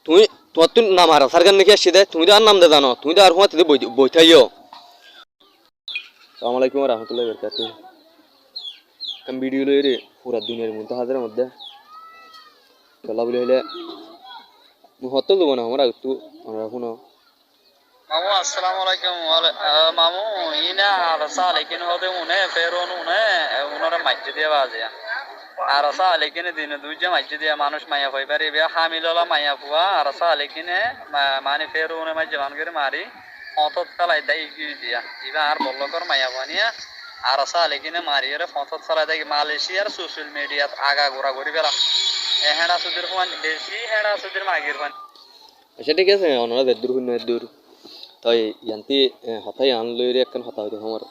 তুমি তোমার তো নাম হারা সারগান নাকি আসছে দে তুমি তো আর নাম দে জানো তুমি তো আর হুঁয়াতে বইথাইও। আসসালামু আলাইকুম রহমতুল্লাহি ওয়া বারাকাতুহু। কাম ভিডিও লইরে পুরা দুনিয়ার মধ্যে হাজারের মধ্যে চলা বলে হইলে হতো দেবো না আমার একটু আমরা এখনো মামু আসসালামু আলাইকুম মামু ইনা আরসা লেকিন হতে উনে ফেরন উনে উনারা মাইজে দিয়ে বাজে আরসা লেকিন দিনে দুইজে মাইজে দিয়ে মানুষ মাইয়া হই পারে বে হামিললা মাইয়া পুয়া আরসা লেকিন মানে ফেরনে মাইজে মানগরে মারি ফতত কালাই দাই কি দিয়া ইবা আর বল্লকর মাইয়া বানিয়া আরসা লেকিন মারিয়ে ফতত কালাই দাই মালয়েশিয়ার সোশ্যাল মিডিয়াত আগা গোরা করি গেলাম এ হেডা সুদের ফান বেশি হেডা সুদের মাগির ফান। আচ্ছা ঠিক আছে ওনারা দূর হইন দূর তাই ইয়ান্তি হতাই আন লইরে একখান হতা হইতো আমার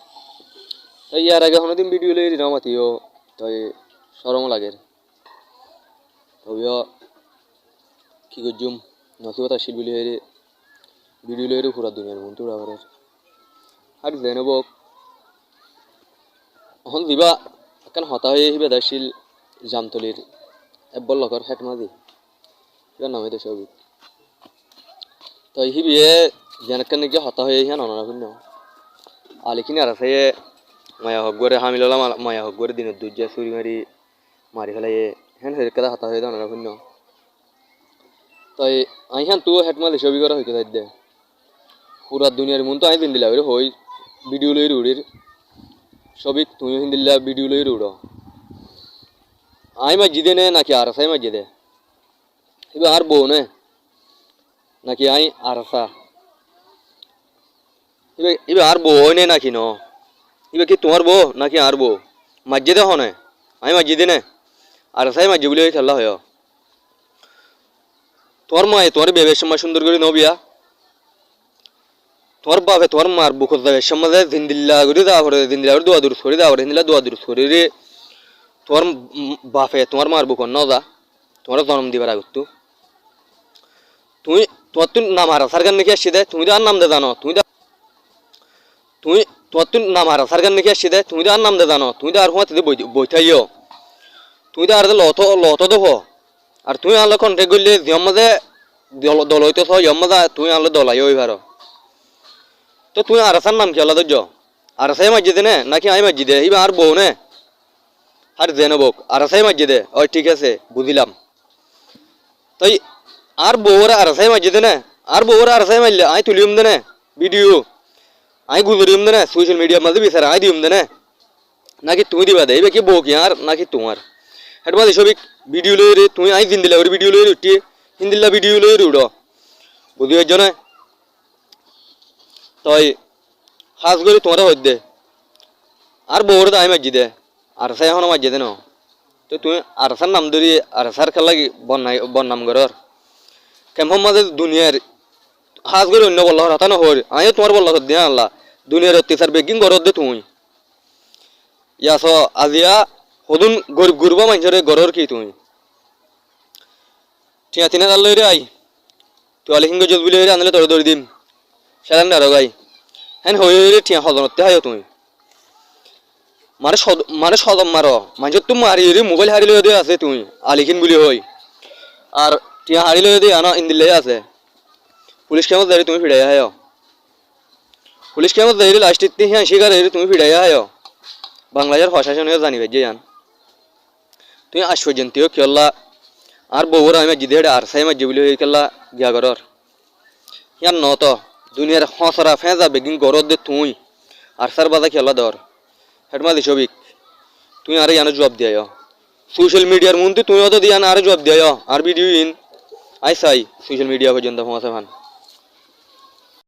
তাই ইয়ার আগে হনো দিন ভিডিও লইরে নাও মাতিও তাই সরম লাগে তবেও কি করজুম নথিবতা শিল্পী লইরে ভিডিও লইরে পুরা দুনিয়ার মন তোড়া করে আর জেনব এখন দিবা একখান হতা হয়ে হিবে দাশিল জামতলির এবল লগর হেট মাদি এবার নামে দেশ সবই তো হিবিয়ে যেনখান নাকি হতা হয়ে হিয়ান অনারা ভিন্ন আলিখিনি আর আছে মায়া হক গরে হামিললা মায়া হক গরে দিনের দুর্যা চুরি মারি ফেলাই হেন হয়ে কেদা হতা হয়ে অনারা ভিন্ন তাই আইহান তো হেট মাদি ছবি করা হইতে দে পুরা দুনিয়ার মন তো আই দিন দিলা হই ভিডিও লই উড়ির ছবি তুমি হিন্দিল্লা ভিডিও লই উড়ো আই মসজিদে নে নাকি আর সাই মসজিদে এবার আর বউ নে নাকি আই আরসা এবার আর বউ হয় নাকি ন এবার কি তোমার বউ নাকি আর বউ মসজিদে হনে আমি মসজিদে নে আরসাই মসজিদ বলে খেলা হয় তোর মায়ে তোর বেবের সময় সুন্দর করে নবিয়া তোর বাপে তোর মার বুকত যাবে সমাজে দিনদিল্লা করে দেওয়া করে দিনদিল্লা করে দোয়া দূর করে দেওয়া করে দিনদিল্লা দোয়া দূর করে রে তোর বাপে তোমার মার বুকত ন যা তোমার জন্ম দিবার আগত তুমি তোমার তো নাম হারা সারগান নাকি আসছে দে তুমি তো আর নাম দে জানো তুমি তোমার তো নাম হারা সারগান নাকি আসছে দে তুমি তো আর নাম দে জানো তুমি তো আর হুঁয়াতে বইথাইও তুমি তো আর লত দেহ আর তুমি আনলে কন্টেক্ট করলে জম্মাজে দল হইতে জম্মাজা তুমি আনলে দলাই ওই ভার তো তুমি আরসার নাম কি আল্লাহ ধৈর্য আরসাই মসজিদে নে নাকি আই মসজিদে এবার আর বউ নে আর জেনে বক আরসাই মসজিদে ওই ঠিক আছে বুঝিলাম তাই আর বউরা আরসাই মসজিদে নে আর বউরা আরসাই মারলে আই তুলিম দে নে ভিডিও আই গুজরিম দে নে সোশ্যাল মিডিয়ার মাঝে বিচার আই দিম দে নে নাকি তুমি দিবা দে এবার কি বউ কি আর নাকি তোমার হেট মাঝে সবই ভিডিও লই তুমি আই দিন দিলা ওর ভিডিও লই উঠি হিন্দিল্লা ভিডিও লই উড়ো বুঝি হইছ না তাই হাজ করে তোমার হইত দে আর বউরে আই মসজিদে আরসাই এখন মসজিদে ন তো তুমি আরসার নাম ধরি আরসার খেলা বন্নাম ঘর কেমন মাঝে দুনিয়ার হাজ করে অন্য বল্লা হাতা না হর আমিও তোমার বল্লা দিয়া আল্লাহ দুনিয়ার অত্যাচার বেগিন ঘরত দে তুমি ইয়াস আজিয়া সদুন গরিব গুরবা মানুষের ঘরের কি তুমি ঠিয়া তিনা তাল লই রে আই তুই আলিহিঙ্গ জল বিলে আনলে তোর দৌড় দিম সেলান ডারো গাই হ্যাঁ হয়ে ঠিয়া সদনতে হাইও তুমি মানে সদম মারো মানুষের তুমি মারি মোবাইল হারি লই আছে তুমি আলিখিন বুলি হই আর টিয়া হারি লই দিয়ে আনা ইন্দিলে আছে পুলিশ কেমন যাই তুমি ফিরাইয়া হায় পুলিশ কেমন যাই লাস্ট ইতি হ্যাঁ শিকার তুমি ফিরাইয়া হায় বাংলাদেশের প্রশাসন জানিবে যে জান তুমি আশ্চর্যন্তীয় কেল্লা আর বউর আমি জিদে আর সাই মাঝে বলে হয়ে কেল্লা গিয়া ঘর ইয়ার ন তো দুনিয়ার হসরা ফেঁজা বেগিন ঘরত দে তুই আর সার বাজা খেলা ধর হেটমাদি সবিক তুই আরে জানো জবাব দিয়া সোশ্যাল মিডিয়ার মধ্যে তুই অত দিয়া না আরে জবাব দিয়া আর ভিডিও ইন আই চাই সোশ্যাল মিডিয়া পর্যন্ত পৌঁছে ভান।